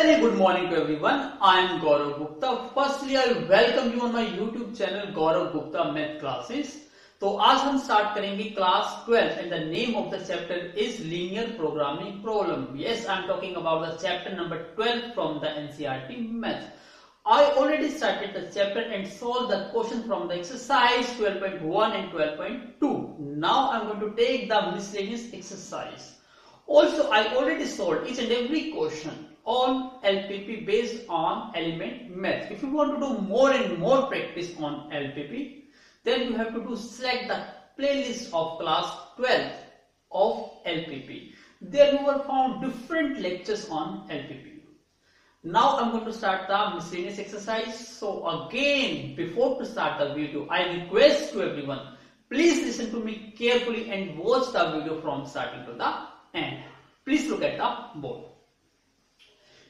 Very good morning to everyone. I am Gaurav Gupta. Firstly, I welcome you on my YouTube channel Gaurav Gupta Math Classes. तो आज हम start करेंगे class 12 and the name of the chapter is linear programming problem. Yes, I am talking about the chapter number 12 from the NCERT Math. I already started the chapter and solved the question from the exercise 12.1 and 12.2. Now I am going to take the miscellaneous exercise. Also, I already solved each and every question on LPP based on element math. If you want to do more and more practice on LPP, then you have to select the playlist of class 12 of LPP. There you will found different lectures on LPP. Now I'm going to start the miscellaneous exercise. So again, before to start the video, I request to everyone, please listen to me carefully and watch the video from starting to the end. Please look at the board.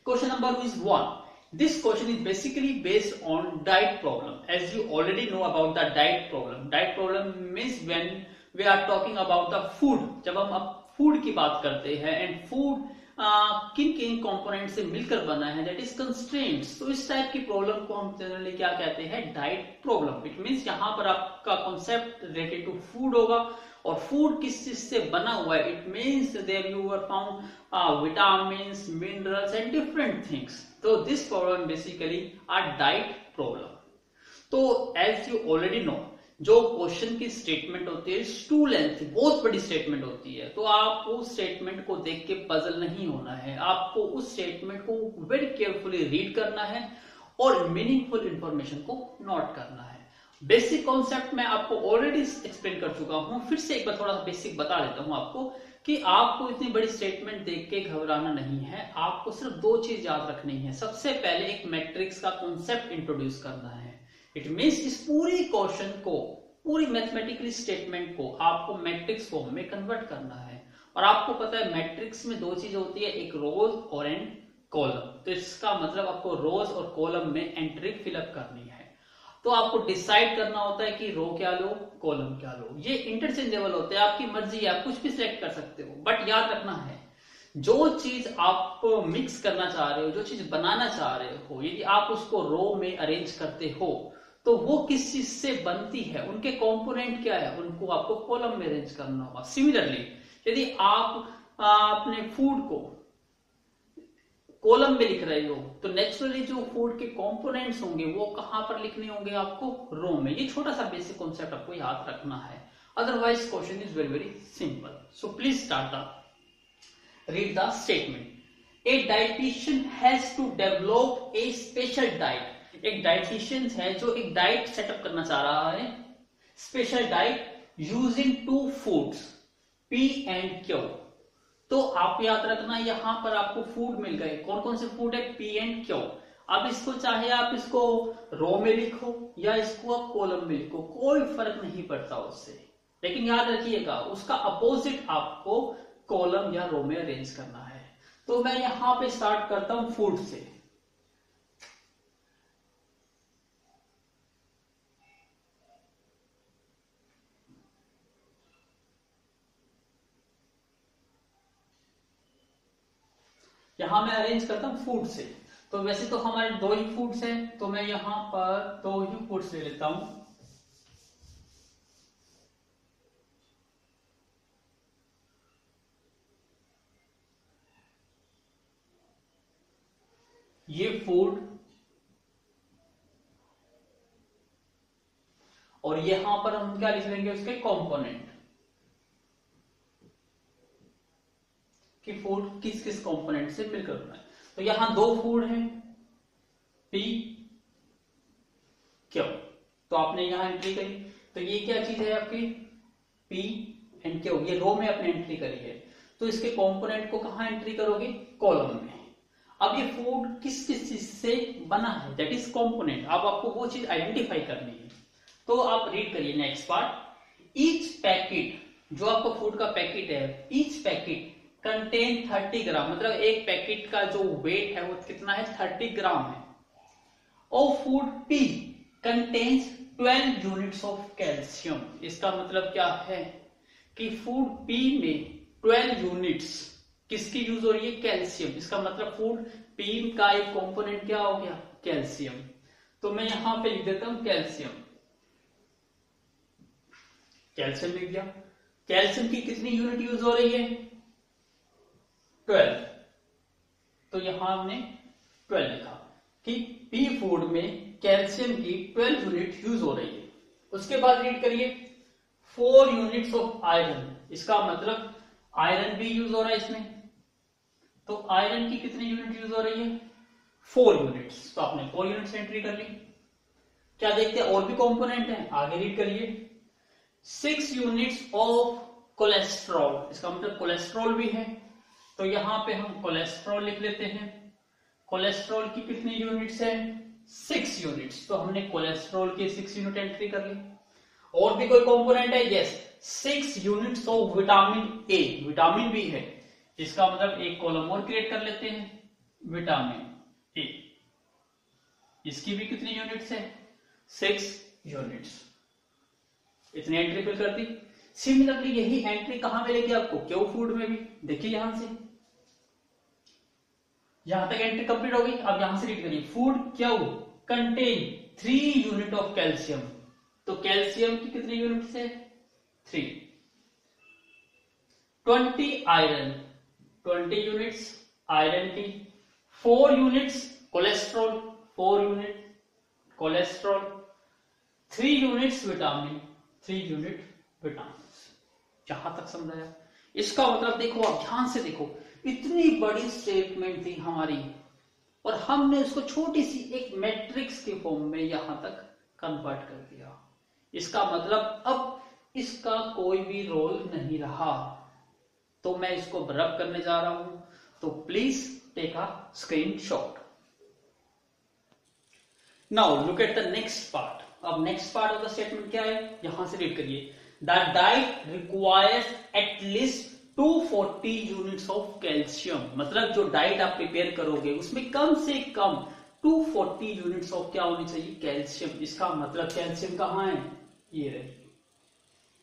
Question number is 1. This question is basically based on diet problem. As you already know about the diet problem. Diet problem means when we are talking about the food. जब हम अब food की बात करते हैं and food किन किन component से मिलकर बना है, दैट इज कंस्ट्रेंट्स. तो इस टाइप की प्रॉब्लम को हम जनरली क्या कहते हैं, डाइट प्रॉब्लम. इट मींस यहाँ पर आपका कॉन्सेप्ट रिलेटेड टू फूड होगा और फूड किस चीज से बना हुआ है. It means there you are found vitamins, minerals and different things. तो this problem basically a diet problem. तो एज यू ऑलरेडी नो, जो क्वेश्चन की स्टेटमेंट होती है टू लेंथ, बहुत बड़ी स्टेटमेंट होती है. तो आप उस स्टेटमेंट को देख के पजल नहीं होना है. आपको उस स्टेटमेंट को वेरी केयरफुली रीड करना है और मीनिंगफुल इंफॉर्मेशन को नोट करना है. बेसिक कॉन्सेप्ट मैं आपको ऑलरेडी एक्सप्लेन कर चुका हूं. फिर से एक बार थोड़ा सा बेसिक बता देता हूं आपको कि आपको इतनी बड़ी स्टेटमेंट देख के घबराना नहीं है. आपको सिर्फ दो चीज याद रखनी है. सबसे पहले एक मैट्रिक्स का कॉन्सेप्ट इंट्रोड्यूस करना है. इट मीन्स इस पूरी क्वेश्चन को, पूरी मैथमेटिकली स्टेटमेंट को आपको मैट्रिक्स फॉर्म में कन्वर्ट करना है. और आपको पता है मैट्रिक्स में दो चीज होती है, एक रोज और एंड कॉलम. तो इसका मतलब आपको रोज और कॉलम में एंट्री फिलअप करनी है. तो आपको डिसाइड करना होता है कि रो क्या लो, कॉलम क्या लो. ये इंटरचेंजेबल होते हैं, आपकी मर्जी है, आप कुछ भी सिलेक्ट कर सकते हो. बट याद रखना है, जो चीज आप मिक्स करना चाह रहे हो, जो चीज बनाना चाह रहे हो, यदि आप उसको रो में अरेंज करते हो तो वो किस चीज से बनती है, उनके कंपोनेंट क्या है, उनको आपको कॉलम में अरेंज करना होगा. सिमिलरली यदि आप अपने फूड को कॉलम में लिख रहे हो तो नेचुरली जो फूड के कंपोनेंट्स होंगे वो कहां पर लिखने होंगे, आपको रो में. ये छोटा सा बेसिक कॉन्सेप्ट आपको याद रखना है. Otherwise question is very very simple. So please start the read the statement. A dietitian has to develop a special diet. एक डाइटिशियन है जो एक डाइट सेटअप करना चाह रहा है, special diet using two foods P and Q. तो आप याद रखना, यहां पर आपको फूड मिल गए. कौन कौन से फूड है, पी एंड क्यू. अब इसको चाहे आप इसको रो में लिखो या इसको आप कॉलम में लिखो, कोई फर्क नहीं पड़ता उससे. लेकिन याद रखिएगा उसका अपोजिट आपको कॉलम या रो में अरेंज करना है. तो मैं यहां पे स्टार्ट करता हूं फूड से. यहां मैं अरेंज करता हूं फूड से. तो वैसे तो हमारे दो ही फूड्स हैं, तो मैं यहां पर दो ही फूड्स ले लेता हूं. ये फूड और यहां पर हम क्या लिख लेंगे, उसके कंपोनेंट कि फूड किस किस कंपोनेंट से मिलकर बना है. तो यहां दो फूड हैं, पी क्यू. तो आपने यहां एंट्री करी. तो ये क्या चीज है आपकी, पी एंड क्यू. ये रो में आपने एंट्री करी है. तो इसके कंपोनेंट को कहां एंट्री करोगे, कॉलम में. अब ये फूड किस किस चीज से बना है, दैट इज कंपोनेंट. अब आपको वो चीज आइडेंटिफाई करनी है. तो आप रीड करिए नेक्स्ट पार्ट. ईच पैकेट, जो आपका फूड का पैकेट है, ईच पैकेट कंटेन 30 ग्राम. मतलब एक पैकेट का जो वेट है वो कितना है, 30 ग्राम है. और food P contains 12 units of calcium. इसका मतलब क्या है कि फूड पी में 12 यूनिट्स किसकी यूज हो रही है? कैल्शियम। इसका मतलब फूड पी का एक कंपोनेंट क्या हो गया? कैल्शियम। तो मैं यहां पे लिख देता हूं कैल्शियम। कैल्शियम लिख दिया। कैल्शियम की कितनी यूनिट यूज हो रही है? 12। तो यहां हमने 12 लिखा कि पी फूड में कैल्शियम की 12 यूनिट यूज हो रही है। उसके बाद रीड करिए 4 यूनिट्स ऑफ आयरन। इसका मतलब आयरन भी यूज हो रहा है इसमें। तो आयरन की कितनी यूनिट यूज हो रही है? 4 यूनिट्स। तो आपने 4 यूनिट्स एंट्री कर ली। क्या देखते हैं और भी कंपोनेंट है? आगे रीड करिए 6 यूनिट्स ऑफ कोलेस्ट्रॉल। इसका मतलब कोलेस्ट्रॉल भी है। तो यहां पे हम कोलेस्ट्रॉल लिख लेते हैं। कोलेस्ट्रॉल की कितनी यूनिट्स है? 6 यूनिट्स। तो हमने कोलेस्ट्रॉल की 6 यूनिट एंट्री कर ली। और भी कोई कंपोनेंट है? Yes, 6 units of vitamin A. Vitamin भी है। इसका मतलब एक कॉलम और क्रिएट कर लेते हैं, विटामिन ए। इसकी भी कितनी यूनिट्स है? 6 यूनिट्स। इतनी एंट्री फिल कर दी। सिमिलरली यही एंट्री कहां मिलेगी आपको? क्यू फूड में भी। देखिए यहां से, यहां तक एंट्री कंप्लीट हो गई। अब यहां से रीड करिए food Q contain 3 unit of calcium. तो कैल्शियम की कितनी यूनिट्स है? 3। 20 आयरन, 20 यूनिट्स आयरन की। 4 units cholesterol, 4 unit cholesterol. 3 units vitamin, 3 unit vitamin. जहां तक समझाया। इसका मतलब देखो, आप ध्यान से देखो, इतनी बड़ी स्टेटमेंट थी हमारी और हमने उसको छोटी सी एक मैट्रिक्स के फॉर्म में यहां तक कन्वर्ट कर दिया। इसका मतलब अब इसका कोई भी रोल नहीं रहा। तो मैं इसको रब करने जा रहा हूं। तो please take a screenshot. Now look at the next part. अब next part of the statement क्या है? यहां से रीड करिए the diet requires at least 240 units of calcium. मतलब जो डाइट आप प्रिपेयर करोगे उसमें कम से कम 240 यूनिट्स ऑफ क्या होनी चाहिए? कैल्शियम। इसका मतलब कैल्शियम कहां है? ये रही।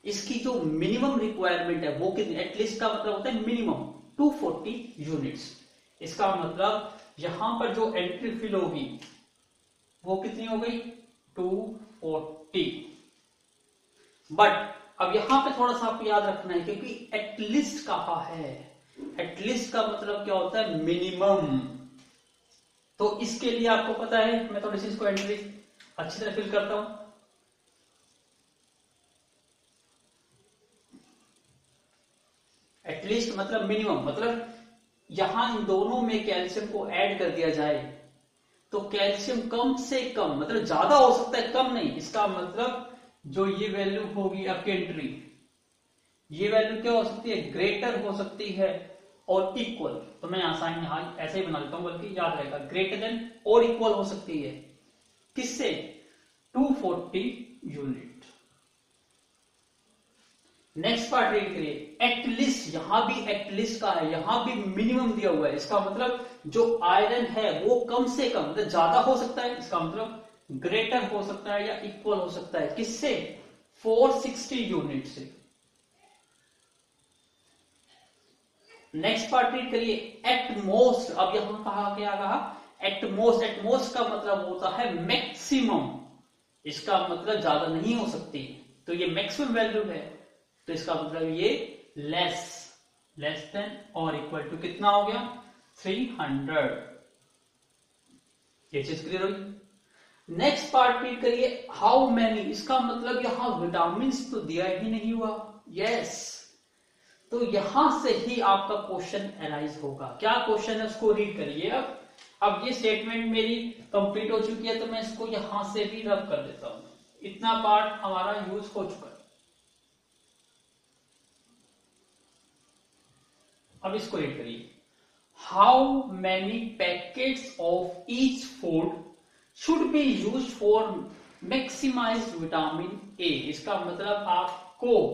इसकी जो मिनिमम रिक्वायरमेंट है वो कितनी? एटलीस्ट का मतलब होता है मिनिमम 240 यूनिट्स। इसका मतलब यहां पर जो एंट्री फिल होगी वो कितनी हो गई? 240। बट अब यहां पे थोड़ा सा आपको याद रखना है क्योंकि एटलीस्ट कहा है। एटलीस्ट का मतलब क्या होता है? मिनिमम। तो इसके लिए आपको पता है, मैं थोड़ी सी इसको एंट्री अच्छी तरह फिल करता हूं। एटलीस्ट मतलब मिनिमम, मतलब यहां इन दोनों में कैल्शियम को ऐड कर दिया जाए तो कैल्शियम कम से कम, मतलब ज्यादा हो सकता है, कम नहीं। इसका मतलब जो ये वैल्यू होगी आपकी एंट्री, ये वैल्यू क्या हो सकती है? ग्रेटर हो सकती है और इक्वल। तो मैं आसान यहां ऐसे ही बना देता हूं, बल्कि याद रहेगा ग्रेटर देन और इक्वल हो सकती है। किससे? 240 यूनिट। नेक्स्ट पार्ट रीड करिए एटलीस्ट। यहां भी एटलीस्ट का है, यहां भी मिनिमम दिया हुआ है। इसका मतलब जो आयरन है वो कम से कम, मतलब ज्यादा हो सकता है। इसका मतलब ग्रेटर हो सकता है या इक्वल हो सकता है। किससे? 460 यूनिट से। नेक्स्ट पार्ट रीड करिए एटमोस्ट। अब यहां कहा एटमोस्ट। एटमोस्ट का मतलब होता है मैक्सिमम। इसका मतलब ज्यादा नहीं हो सकती, तो ये मैक्सिमम वैल्यू है। तो इसका मतलब ये लेस देन और इक्वल टू कितना हो गया? 300। ये चीज क्लियर हुई। नेक्स्ट पार्ट रीड करिए हाउ मैनी। इसका मतलब यहां विटामिन तो दिया ही नहीं हुआ। यस, तो यहां से ही आपका क्वेश्चन एराइज होगा। क्या क्वेश्चन है उसको रीड करिए। अब ये स्टेटमेंट मेरी कंप्लीट हो चुकी है तो मैं इसको यहां से भी रब कर देता हूं। इतना पार्ट हमारा यूज हो चुका है। अब इसको रीड करिए how many packets of each food should be use for maximize vitamin A. इसका मतलब आपको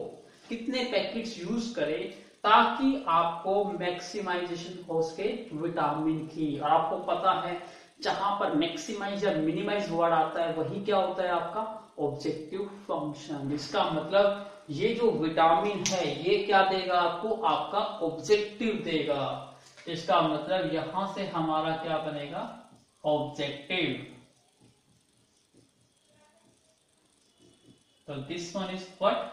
कितने पैकेट्स यूज करें ताकि आपको मैक्सिमाइजेशन हो सके विटामिन की। और आपको पता है जहां पर मैक्सिमाइज या मिनिमाइज वर्ड आता है वही क्या होता है? आपका ऑब्जेक्टिव फंक्शन। इसका मतलब ये जो विटामिन है ये क्या देगा आपको, आपका ऑब्जेक्टिव देगा। इसका मतलब यहां से हमारा क्या बनेगा, ऑब्जेक्टिव। तो this one is what,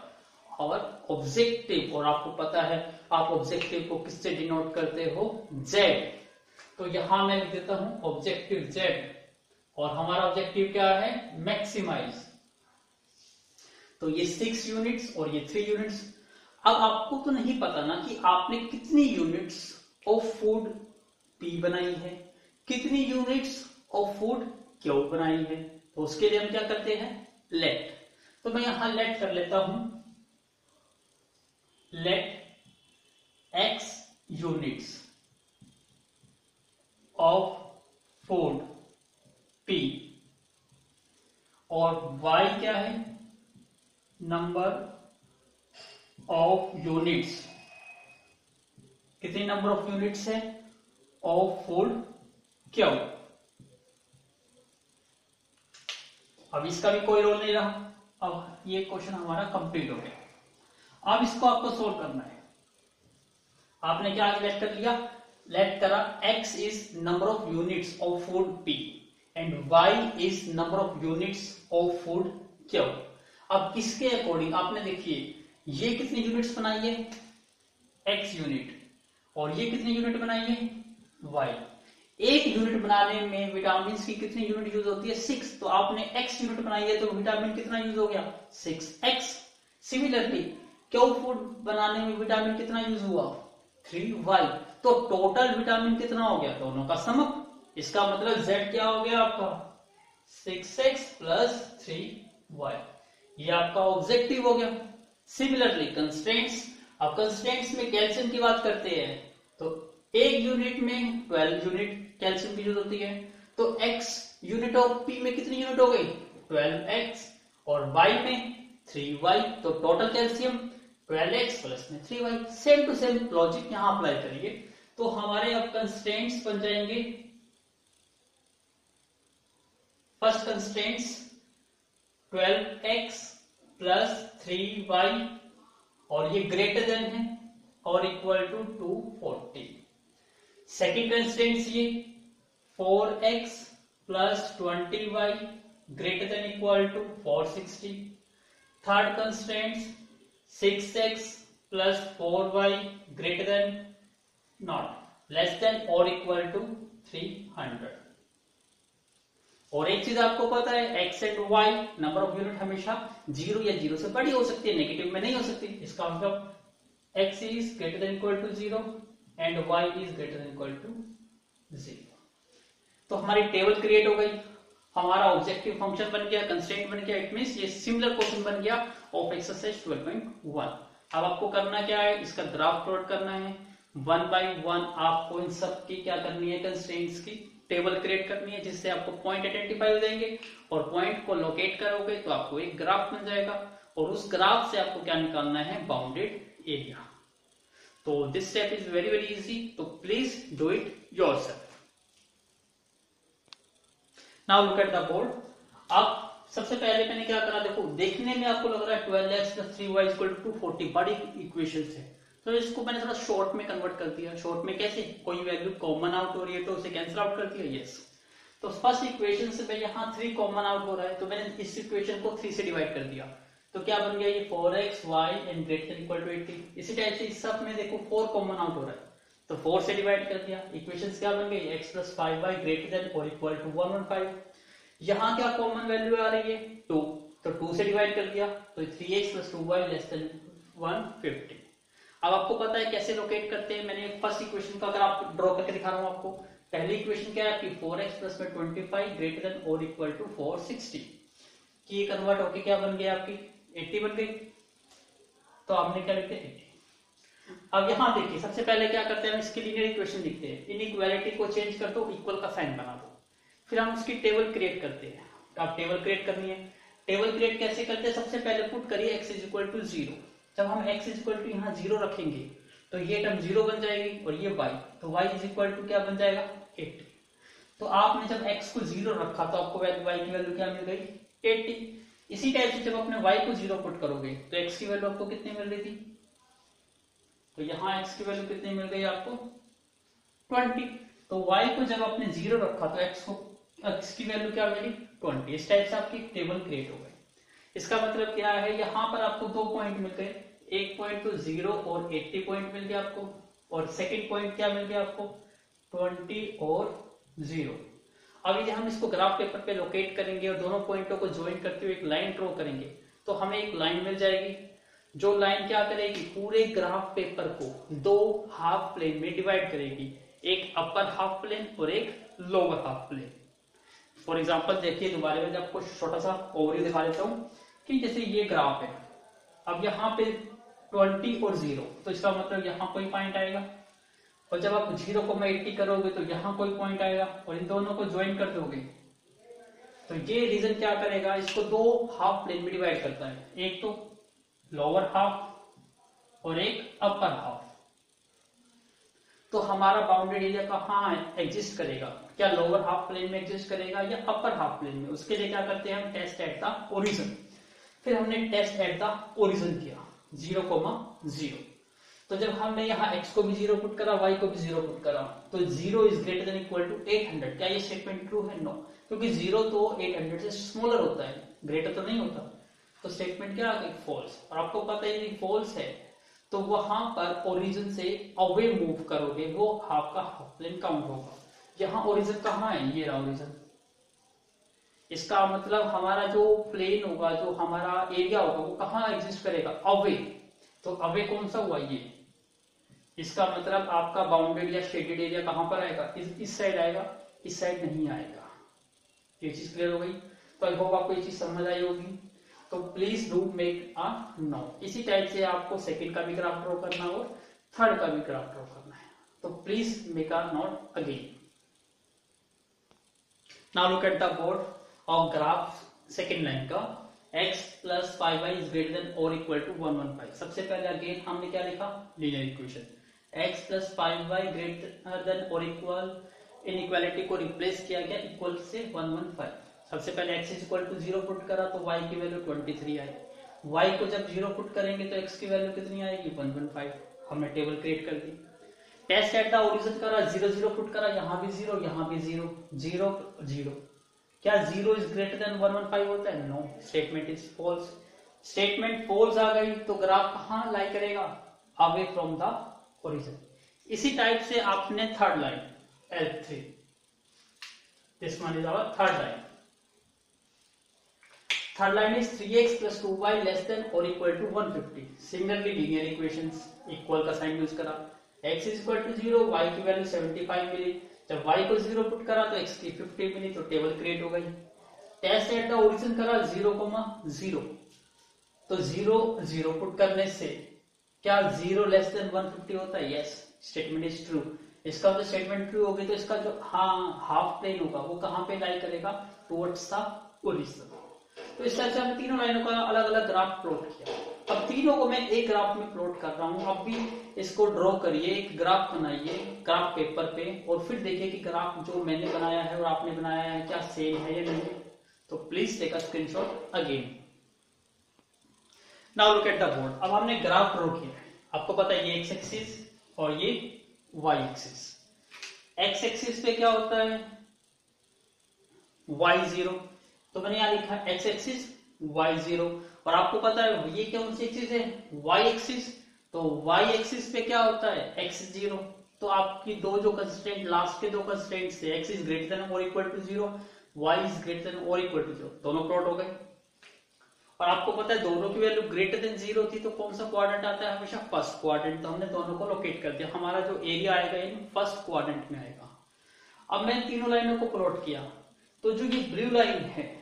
our objective. और आपको पता है आप ऑब्जेक्टिव को किससे डिनोट करते हो, जेड। तो यहां मैं लिख देता हूं ऑब्जेक्टिव जेड, और हमारा ऑब्जेक्टिव क्या है, मैक्सिमाइज। तो ये 6 यूनिट्स और ये 3 यूनिट्स। अब आपको तो नहीं पता ना कि आपने कितनी यूनिट्स ऑफ फूड पी बनाई है, कितनी यूनिट्स ऑफ फूड क्यू बनाई है। तो उसके लिए हम क्या करते हैं, लेट। तो मैं यहां लेट कर लेता हूं, let x units of food p और y क्या है, नंबर ऑफ यूनिट्स। कितनी नंबर ऑफ यूनिट्स है, ऑफ फूड क्यू। अब इसका भी कोई रोल नहीं रहा। अब ये क्वेश्चन हमारा कंप्लीट हो गया। अब इसको आपको सोल्व करना है। आपने क्या लेट कर लिया, लेट करा x is number of units of food p and y is number of units of food q। अब इसके अकॉर्डिंग आपने देखिए ये कितनी यूनिट्स बनाई है, x यूनिट, और ये कितनी यूनिट बनाई है, y। एक यूनिट बनाने में विटामिन की कितनी यूनिट यूज होती है, 6। तो आपने x यूनिट बनाई है तो विटामिन कितना यूज हो गया, 6x। सिमिलरली क्यू फूड बनाने में विटामिन कितना यूज हुआ, 3y। तो टोटल विटामिन कितना हो गया, दोनों का सम। इसका मतलब z क्या हो गया आपका, 6x प्लस 3y। ये आपका ऑब्जेक्टिव हो गया। सिमिलरली कंस्ट्रेंट्स, अब कंस्ट्रेंट्स में कैल्शियम की बात करते हैं तो एक यूनिट में 12 यूनिट कैल्शियम की यूज होती है। तो x यूनिट ऑफ p में कितनी यूनिट हो गई, 12x, और y में 3y। तो टोटल कैल्शियम 12x प्लस में 3y। Same to same logic यहां अप्लाई करिए। तो हमारे अब कंस्ट्रेंट्स बन जाएंगे, first constraints 12x plus 3y, और ये ग्रेटर देन है और इक्वल टू 240। सेकेंड कंस्ट्रेंट्स ये 4x plus 20y greater than equal to 460। Third constraints 6x plus 4y greater than not less than और इक्वल टू 300। और एक चीज आपको पता है, x and y number of unit हमेशा 0 या 0 से बड़ी हो सकती है, नेगेटिव में नहीं हो सकती। इसका मतलब x is greater than equal to 0 and y is greater than equal to 0। तो हमारी टेबल क्रिएट हो गई, हमारा ऑब्जेक्टिव फंक्शन बन गया, कंस्ट्रेंट बन गया। इट मींस ये सिमिलर क्वेश्चन बन गया ऑफ एक्सरसाइज 12.1। अब आपको करना क्या है, इसका ग्राफ प्लॉट करना है। 1 बाय 1 आपको इन सब की क्या करनी है, कंस्ट्रेंट्स की टेबल क्रिएट करनी है, जिससे आपको पॉइंट आइडेंटिफाई हो जाएंगे, और पॉइंट को लोकेट करोगे तो आपको एक ग्राफ बन जाएगा, और उस ग्राफ से आपको क्या निकालना है, बाउंडेड एरिया। तो this step is very very easy, तो please do it yourself. Now look at the board. अब सबसे पहले मैंने क्या करा, देखो देखने में आपको लग रहा है 12x plus 3y equal to 240 बड़ी इक्वेशन है, तो इसको मैंने थोड़ा शॉर्ट में कन्वर्ट कर दिया। शॉर्ट में कैसे, कोई वैल्यू कॉमन आउट हो रही है तो उसे कैंसिल आउट कर दिया, यस। तो फर्स्ट इक्वेशन से मैं यहाँ 3 कॉमन आउट हो रहा है, तो मैंने इस इक्वेशन को 3 से डिवाइड कर दिया। तो क्या बन गया, ये 4xy and greater than equal to 80। इसी टाइप से इस सब में देखो 4 कॉमन आउट हो रहा है, तो 4 से डिवाइड कर दिया। इक्वेशंस क्या बन गई, x plus 5y greater than और इक्वल टू 115। यहाँ क्या कॉमन वैल्यू आ रही है, 2, तो 2 से डिवाइड कर दिया, तो 3x plus 2y less then 150। अब आपको पता है कैसे लोकेट करते हैं। मैंने फर्स्ट इक्वेशन का अगर आप ड्रॉ करके दिखा रहा हूं आपको, पहली इक्वेशन क्या है आपकी, 4x प्लस में 25 ग्रेटर देन और इक्वल टू 460, कि ये कन्वर्ट होके क्या बन गया आपकी 80 बन गई। तो आपने क्या लिखते हैं 80। अब यहां देखिए सबसे पहले क्या करते हैं, हम इसकी लीनियर इक्वेशन लिखते हैं। इनइक्वालिटी को चेंज कर दो, इक्वल का साइन बना दो, फिर हम उसकी टेबल क्रिएट करते हैं। तो आप टेबल क्रिएट करनी है। टेबल क्रिएट कैसे करते हैं, सबसे पहले पुट करिए x इज इक्वल टू 0। जब हम x इज इक्वल टू यहाँ 0 रखेंगे तो ये टर्म 0 बन जाएगी, और ये y, तो y इज इक्वल टू क्या बन जाएगा 80। तो आपने जब x को 0 रखा तो आपको y की वैल्यू क्या मिल गई 80। इसी टाइप से जब अपने y को 0 पुट करोगे तो x की वैल्यू आपको कितनी मिल रही थी, तो यहाँ x की वैल्यू कितनी मिल गई आपको 20। तो y को जब आपने 0 रखा तो x की वैल्यू क्या मिली 20। इस टाइप से आपकी टेबल क्रिएट हो गई। इसका मतलब क्या है, यहाँ पर आपको 2 पॉइंट मिल गए, एक पॉइंट तो 0 और 80 पॉइंट मिल गया आपको, और सेकंड पॉइंट क्या मिल गया आपको 20 और 0। अब यदि हम इसको ग्राफ पेपर पे लोकेट करेंगे और दोनों पॉइंटों को ज्वाइन करते हुए एक लाइन ड्रॉ करेंगे तो हमें एक लाइन मिल जाएगी, जो लाइन क्या करेगी पूरे ग्राफ पेपर को 2 हाफ प्लेन में डिवाइड करेगी, एक अपर हाफ प्लेन और एक lower half plane. For example देखिए, दोबारा में आपको छोटा सा ओवरव्यू दिखा देता हूं कि जैसे ये ग्राफ है, अब यहाँ पे 20 और 0, तो इसका मतलब यहाँ कोई पॉइंट आएगा, और जब आप 0,80 करोगे तो यहाँ कोई पॉइंट आएगा, और इन दोनों को ज्वाइन कर दोगे तो ये रीजन क्या करेगा, इसको 2 हाफ प्लेन में डिवाइड करता है, एक तो लोअर हाफ और एक अपर हाफ। तो हमारा बाउंडेड एरिया कहाँ एग्जिस्ट करेगा, क्या लोअर हाफ प्लेन में एग्जिस्ट करेगा या अपर हाफ प्लेन में। उसके लिए क्या करते हैं हम, टेस्ट एट द ओरिजिन। फिर हमने टेस्ट एट द ओरिजिन किया 0,0। तो जब हमने यहाँ x को भी 0 पुट करा, y को भी 0 पुट करा, तो 0 is greater than equal to 800। क्या ये स्टेटमेंट ट्रू है? नो, क्योंकि 0 तो 800 से स्मॉलर होता है, ग्रेटर तो नहीं होता। तो स्टेटमेंट क्या आ गई, फॉल्स। और आपको पता है यदि फॉल्स है तो वहां पर ओरिजिन से अवे मूव करोगे, वो आपका हाफ प्लेन काउंट होगा। यहाँ ओरिजिन कहाँ है, ये रहा ओरिजिन। इसका मतलब हमारा जो प्लेन होगा, जो हमारा एरिया होगा, वो कहाँ एग्जिस्ट करेगा, अवे। तो अवे कौन सा हुआ, ये। इसका मतलब आपका बाउंडेड या शेडेड एरिया कहां पर आएगा, इस साइड आएगा, इस साइड नहीं आएगा। ये चीज क्लियर हो गई। तो आई होप आपको ये चीज समझ आई होगी। तो please do make a note. इसी टाइप से आपको सेकंड का भी ग्राफ ड्रॉ करना और थर्ड का भी ग्राफ ड्रॉ करना है। तो please make a note again. Now look at the board of graph second line का, x plus 5y is greater than और इक्वल टू 115। सबसे पहले अगेन हमने क्या लिखा, linear equation. x plus 5y greater than और इक्वल, इनइक्वालिटी को replace किया गया इक्वल से 115। सबसे पहले x is equal to 0 put करा तो y की वैल्यू 23 आई। y को जब 0 पुट करेंगे तो x की वैल्यू कितनी आएगी, 115। हमने टेबल क्रिएट कर दी। टेस्ट एट द ओरिजिन करा, 0 0 पुट करा, यहाँ भी 0, यहाँ भी 0, 0 0। क्या 0 इज ग्रेटर देन 115 होता है, no, statement is false. Statement false आ गई तो ग्राफ कहां लाई करेगा, अवे फ्रॉम द ओरिजिन। इसी टाइप से आपने third line L3, this one is our third line. Third line is 3x plus 2y less than और equal to 150। Similarly linear equations, equal का साइन यूज करा, x is equal to 0, y की value 75 मिली। जब y को 0 put करा तो x की 50 मिली, तो टेबल क्रिएट हो गई। टेस्ट एट द ओरिजिन करा 0,0, तो 0 0 पुट करने से क्या 0 लेस देन 150 होता है, यस, स्टेटमेंट इज ट्रू। इसका तो स्टेटमेंट ट्रू होगी तो इसका जो हाफ प्लेन होगा वो कहां पे लाई करेगा, टुवर्ड्स द ओरिजिन। तो इस तरह से हमने तीनों लाइनों का अलग अलग ग्राफ प्लॉट किया। अब तीनों को मैं एक ग्राफ में प्लॉट कर रहा हूं। अब भी इसको ड्रॉ करिए, एक ग्राफ बनाइए ग्राफ पेपर पे, और फिर देखिए कि ग्राफ जो मैंने बनाया है और आपने बनाया है क्या सेम है या नहीं। तो please take a screenshot again. Now look at the board. अब हमने ग्राफ ड्रॉ किया है, आपको पता है ये एक्स एक्सिस और ये वाई एक्सिस। एक्स एक्सिस पे क्या होता है, y0, तो मैंने यहां लिखा एक्स एक्सिस y0। और आपको पता है ये कौन सी एक्सिस है, y एक्सिस। तो y एक्सिस पे क्या होता है, x0। तो आपकी दो जो कंस्ट्रेंट, लास्ट के दो कंस्ट्रेंट से, x इज ग्रेटर देन और equal to 0, y is greater than और इक्वल टू 0, दोनों प्लॉट हो गए। और आपको पता है दोनों की वैल्यू ग्रेटर देन 0 थी, तो कौन सा क्वाड्रेंट आता है, हमेशा फर्स्ट क्वाड्रेंट। तो हमने दोनों को लोकेट कर दिया, हमारा जो एरिया आएगा ये फर्स्ट क्वाड्रेंट में आएगा। अब मैंने तीनों लाइनों को प्लॉट किया, तो जो ये ब्लू लाइन है,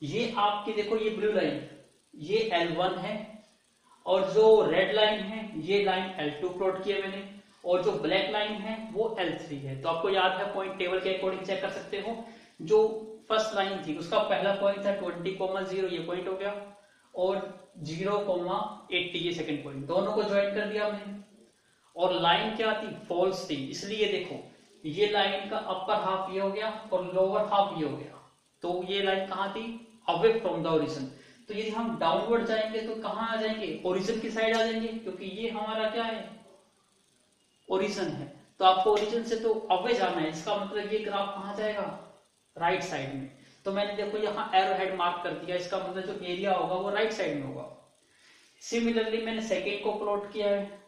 ये आपकी देखो, ये ब्लू लाइन ये L1 है, और जो रेड लाइन है ये लाइन L2 प्लॉट किया मैंने, और जो ब्लैक लाइन है वो L3 है। तो आपको याद है, पॉइंट टेबल के अकॉर्डिंग चेक कर सकते हो, जो फर्स्ट लाइन थी उसका पहला पॉइंट था 20,0, ये पॉइंट हो गया, और 0,80 ये सेकंड पॉइंट, दोनों को ज्वाइन कर दिया हमने। और लाइन क्या थी, फॉल्स थी, इसलिए देखो ये लाइन का अपर हाफ ये हो गया और लोअर हाफ ये हो गया। तो ये लाइन कहां थी, अवे फ्रॉम द ओरिजिन। तो यदि हम डाउनवर्ड जाएंगे तो कहां आ जाएंगे, ओरिजिन की साइड आ जाएंगे, क्योंकि ये हमारा क्या है, ओरिजिन है। तो आपको ओरिजिन से तो अवे जाना है, इसका मतलब ये ग्राफ कहां जाएगा, राइट साइड में। तो मैंने देखो यहाँ एरो हेड मार्क कर दिया, इसका मतलब जो एरिया होगा वो राइट साइड में होगा। सिमिलरली मैंने सेकेंड को प्लॉट किया है,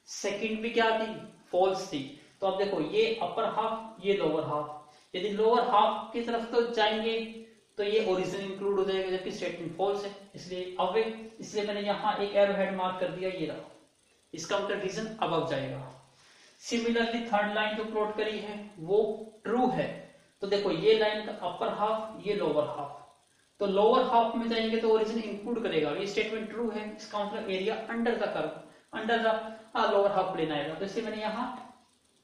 सेकेंड भी क्या थी, फॉल्स थी। तो अब देखो ये अपर हाफ, ये लोअर हाफ, यदि लोअर हाफ की तरफ तो जाएंगे तो ये ओरिजिन इंक्लूड हो जाएगा, जबकि स्टेटमेंट फॉल्स है, इसलिए अवे। इसलिए मैंने यहाँ एक एरो हेड मार्क कर दिया, ये रहा, इसका मतलब रीजन अबव जाएगा। सिमिलरली थर्ड लाइन जो प्लॉट करी है वो ट्रू है। तो देखो ये लाइन का अपर हाफ, ये लोअर हाफ, तो लोअर हाफ में जाएंगे तो ओरिजिन इंक्लूड करेगा, ये स्टेटमेंट ट्रू है, इसका मतलब area under the curve, under the lower half plane आएगा। तो इसलिए मैंने यहाँ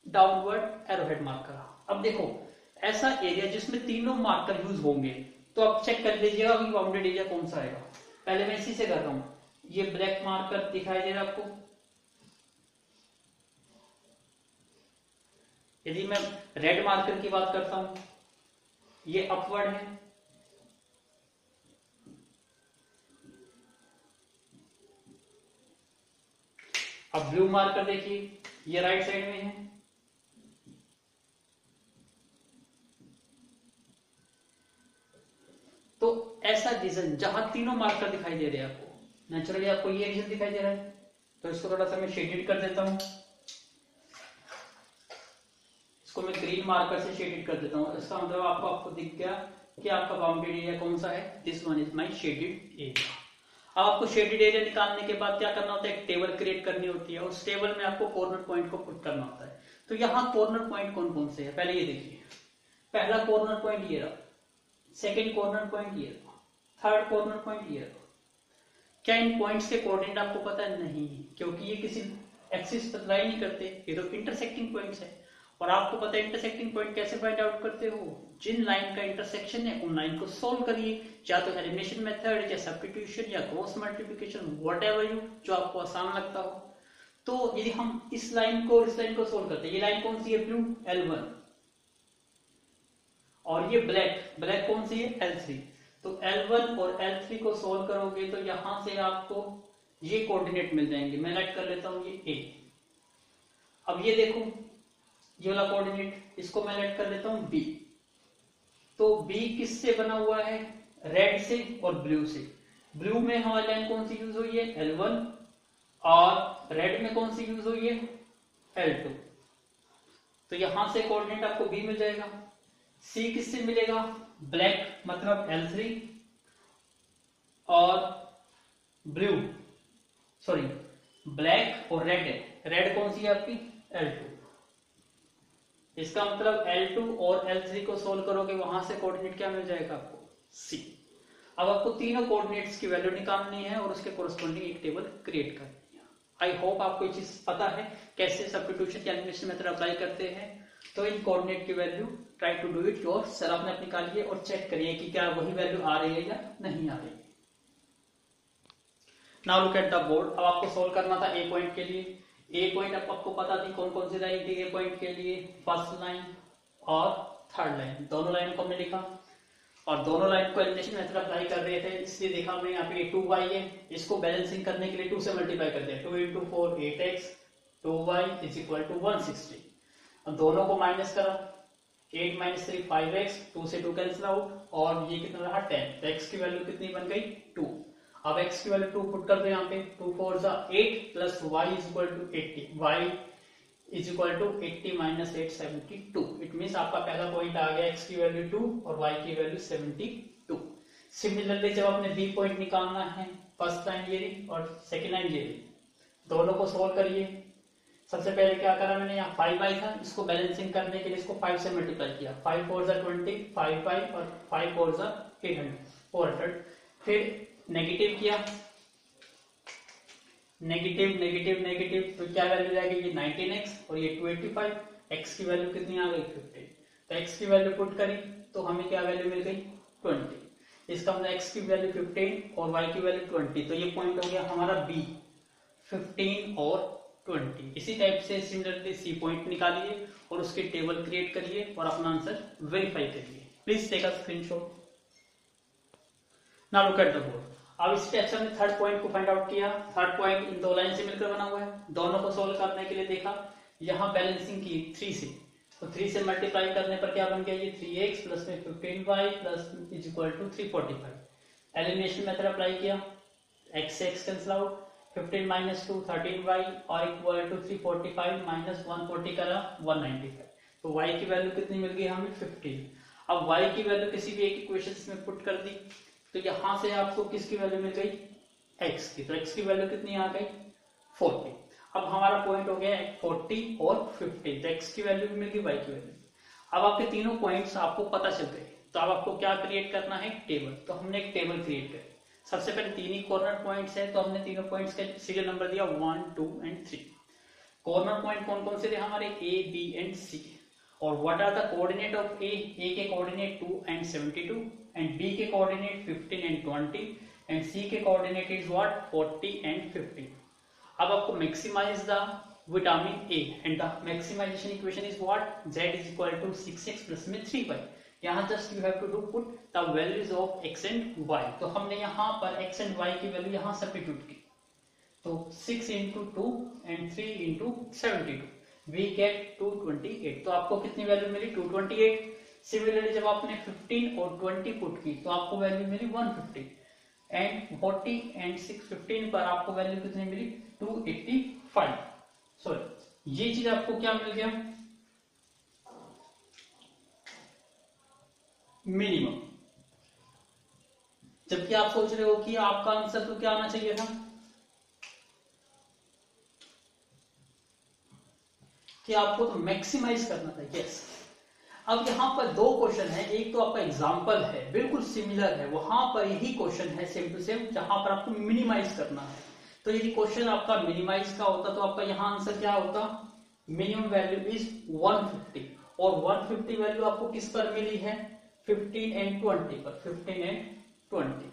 डाउनवर्ड एरो हेड मार्क करा। अब देखो ऐसा एरिया जिसमें तीनों मार्कर यूज होंगे, तो आप चेक कर लीजिएगा कि बाउंडेड एरिया कौन सा आएगा। पहले मैं इसी से कर रहा हूं, ये ब्लैक मार्कर दिखाई दे रहा है आपको, यदि मैं रेड मार्कर की बात करता हूं, ये अपवर्ड है, अब ब्लू मार्कर देखिए ये राइट साइड में है, तो ऐसा रीजन जहां तीनों मार्कर दिखाई दे रहे हैं आपको, नेचुरली आपको ये रीजन दिखाई दे रहा है, तो इसको थोड़ा सा मैं शेडेड कर देता हूं, इसको मैं ग्रीन मार्कर से शेडेड कर देता हूं। इसका मतलब आपको दिख गया कि आपका बाउंडेड एरिया कौन सा है, this one is my shaded area. अब आपको शेडेड एरिया निकालने के बाद क्या करना होता है, एक टेबल क्रिएट करनी होती है, उस टेबल में आपको कॉर्नर पॉइंट को पुट करना होता है। तो यहाँ कॉर्नर पॉइंट कौन कौन से है, पहले ये देखिए, पहला कॉर्नर पॉइंट ये रहा, सेकेंड कॉर्नर पॉइंट ये रहा, थर्ड कॉर्नर पॉइंट ये रहा। क्या इन पॉइंट्स के कोऑर्डिनेट आपको पता है, नहीं, क्योंकि ये किसी एक्सिस पर लाई नहीं करते, ये तो इंटरसेक्टिंग पॉइंट्स है। और आपको पता है इंटरसेक्टिंग पॉइंट कैसे फाइंड आउट करते हो, जिन लाइन का इंटरसेक्शन है उन लाइन को सोल्व करिए, या तो एलिमिनेशन मेथड या सब्स्टिट्यूशन या क्रॉस मल्टीप्लिकेशन, व्हाटएवर यू, जो आपको आसान लगता हो। तो यदि हम इस लाइन को और इस लाइन को सोल्व करते हैं, ये लाइन कौन सी है, ब्लू L1, और ये ब्लैक, ब्लैक कौन सी है, L3। तो L1 और L3 को सोल्व करोगे तो यहां से आपको ये कोऑर्डिनेट मिल जाएंगे। मैं राइट कर लेता हूं ये A। अब ये देखो ये वाला कोऑर्डिनेट, इसको मैं लेट कर लेता हूं B। तो B किससे बना हुआ है, रेड से और ब्लू से। ब्लू में हमारी लाइन कौन सी यूज हुई है, L1, और रेड में कौन सी यूज हुई है, L2। तो यहां से कोऑर्डिनेट आपको B मिल जाएगा। C किससे मिलेगा, ब्लैक मतलब L3, और ब्लू, सॉरी ब्लैक और रेड है, रेड कौन सी है आपकी, L2। इसका मतलब L2 और L3 को सोल्व करोगे, वहां से कोऑर्डिनेट क्या मिल जाएगा आपको, C। अब आपको तीनों कोऑर्डिनेट्स की वैल्यू निकालनी है और उसके कोरस्पॉन्डिंग एक टेबल क्रिएट करनी है। आई होप आपको ये चीज पता है कैसे सब्स्टिट्यूशन या एलिमिनेशन मेथड अप्लाई करते हैं। तो इन कोऑर्डिनेट की value try to do it yourself, अपने निकालिए और चेक करिए कि क्या वही वैल्यू आ रही है या नहीं आ रही है। Now look at the board. अब आपको सोल्व करना था ए पॉइंट के लिए। ए पॉइंट आपको पता थी कौन कौन सी लाइन थी ए पॉइंट के लिए, फर्स्ट लाइन और थर्ड लाइन, दोनों लाइन को हमने लिखा और दोनों लाइन को एलिमिनेशन मेथड अप्लाई कर रहे थे, इसलिए देखा हमने यहाँ पे 2y है, इसको बैलेंसिंग करने के लिए 2 से मल्टीप्लाई कर दिया, 2 into 4 8x, 2y is equal to 160। अब दोनों को माइनस करा, 8 - 3 5x, 2 से 2 कैंसिल आउट, और ये कितना रहा 10। तो x की वैल्यू कितनी बन गई 2। अब x की वैल्यू 2 पुट कर दो यहाँ पे, 2 4 8 plus y is equal to 80, y is equal to 80 - 8 72। It means आपका पहला पॉइंट आ गया, x की वैल्यू 2 और y की वैल्यू 72। सिमिलरली जब आपने b पॉइंट निकालना है, फर्स्ट लाइन ये रही और सेकेंड लाइन ये रही, दोनों को सोल्व करिए। सबसे पहले क्या करा मैंने, यहाँ 5y था, इसको बैलेंसिंग करने के लिए इसको 5 से मल्टीप्लाई किया, 5 4 20, 5 5 और 5 4 800 फिर नेगेटिव किया, नेगेटिव नेगेटिव नेगेटिव, तो क्या वैल्यू जाएगी, ये 19x और ये 285, x की वैल्यू कितनी आ गई 50। तो x की वैल्यू पुट करी तो हमें क्या वैल्यू मिल गई 20। इसका मतलब x की वैल्यू 15 और y की वैल्यू 20, तो ये पॉइंट हो गया हमारा B, 15 और 20। इसी टाइप से सिमिलरली C पॉइंट निकालिए और उसकी टेबल क्रिएट करिए और अपना आंसर वेरीफाई करिए। Please take a screenshot. Now look at the board. अब इस स्टेप से हमने थर्ड पॉइंट को फाइंड आउट किया। थर्ड पॉइंट इन दो लाइन से मिलकर बना हुआ है, दोनों को सोल्व करने के लिए देखा, यहाँ बैलेंसिंग की 3 से, तो 3 से मल्टीप्लाई करने पर क्या बन गया, ये 3x प्लस में 15y plus is equal to 345। Elimination method apply किया, x से x cancel out, 15 minus 2 13y और इक्वल टू 345 माइनस 140 करा 195। तो y की वैल्यू कितनी मिल गई हमें 15। अब y की वैल्यू किसी भी एक इक्वेशन में पुट कर दी, तो यहां से आपको किसकी वैल्यू मिल गई, x की, तो x की वैल्यू कितनी आ गई 40। अब हमारा पॉइंट हो गया 40 और 50, तो x की वैल्यू भी मिल गई, y की वैल्यू। अब आपके तीनों पॉइंट्स आपको पता चल गए, तो अब आपको क्या क्रिएट करना है, टेबल। तो हमने एक टेबल क्रिएट करी। सबसे पहले तीन ही कॉर्नर पॉइंट्स है, तो हमने तीनों पॉइंट्स का सीरियल नंबर दिया 1 2 एंड 3। कॉर्नर पॉइंट कौन कौन से थे हमारे, A B एंड C। और what are the coordinate of A के कोऑर्डिनेट 2 एंड 72 एंड B के कोऑर्डिनेट 15 एंड 20 एंड C के कोऑर्डिनेट इज व्हाट 40 एंड 50। अब आपको maximise the vitamin A and the maximisation equation is what, Z is equal to 6x plus में 3y। यहाँ just you have to do put the values of x and y। तो हमने यहाँ पर x and y की value यहाँ substitute की, तो 6 into 2 and 3 into 72 we get 228। तो आपको कितनी वैल्यू मिली 228। सिमिलरली जब आपने 15 और 20 पुट की तो आपको वैल्यू मिली 150 एंड 40 एंड 6 15 पर आपको वैल्यू कितनी मिली 285। सॉरी, ये चीज आपको क्या मिल गया, मिनिमम। जबकि आप सोच रहे हो कि आपका आंसर तो क्या आना चाहिए था, कि आपको तो मैक्सिमाइज करना था। यस, अब यहां पर दो क्वेश्चन है, एक तो आपका एग्जांपल है बिल्कुल सिमिलर है, वहां पर यही क्वेश्चन है सेम टू सेम जहां पर आपको मिनिमाइज करना है। तो यदि क्वेश्चन आपका मिनिमाइज का होता तो आपका यहां आंसर क्या होता, मिनिमम वैल्यू इज 150 और 150 वैल्यू आपको किस पर मिली है 15 एंड 20 पर, 15 एंड 20।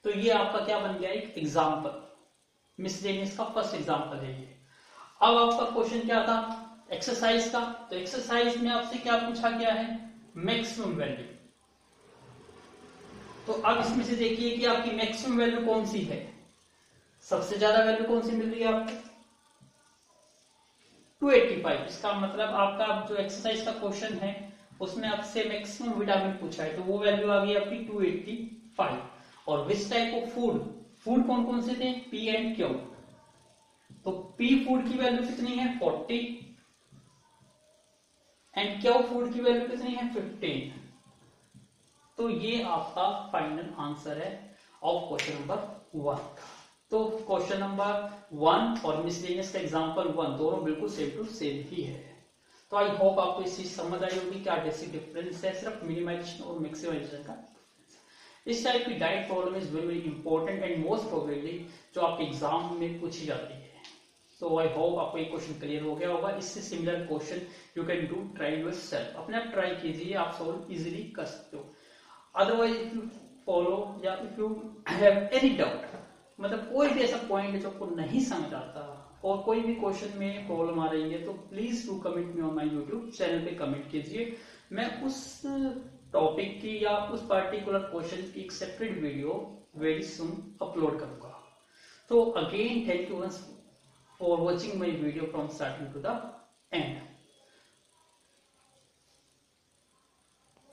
तो ये आपका क्या बन गया, एक एग्जाम्पल, मिसलेनियस का फर्स्ट एग्जाम्पल है ये। अब आपका क्वेश्चन क्या था एक्सरसाइज का, तो एक्सरसाइज में आपसे क्या पूछा गया है, मैक्सिमम वैल्यू। तो अब इसमें से देखिए कि आपकी मैक्सिमम वैल्यू कौन सी है, सबसे ज्यादा वैल्यू कौन सी मिल रही है आपको 285। इसका मतलब आपका जो एक्सरसाइज का क्वेश्चन है उसमें आपसे मैक्सिमम विटामिन पूछा है, तो वो वैल्यू आ गई आपकी 285। और which type of food, food कौन कौन से थे, पी एंड क्यू। तो पी फूड की वैल्यू कितनी है 40 एंड क्यू फूड की वैल्यू कितनी है 15। तो ये आपका फाइनल आंसर है ऑफ क्वेश्चन नंबर 1। तो क्वेश्चन नंबर 1 और मिसलेनियस का एग्जांपल 1 दोनों बिल्कुल सेम टू सेम ही है। तो आई होप आपको इस चीज समझ आई होगी क्या बेसिक डिफरेंस है सिर्फ मिनिमाइजेशन और मैक्सिमाइजेशन का। इस टाइप की diet problem is very very important and most probably जो आपके एग्जाम में पूछी जाती है। तो आई होप आपको ये क्वेश्चन क्लियर हो गया होगा। इससे similar question you can do try yourself, अपने आप ट्राई कीजिए, आप सोल्व इजीली कर सकते हो। अदरवाइज इफ यू फॉलो या if you have any doubt, मतलब कोई भी ऐसा पॉइंट है जो आपको नहीं समझ आता और कोई भी क्वेश्चन में प्रॉब्लम आ रही है, तो please do comment me on my YouTube channel पे कमेंट कीजिए। मैं उस टॉपिक की या उस पर्टिकुलर क्वेश्चन की एक separate video very soon upload करूंगा। तो again thank you once for watching my video from starting to the end.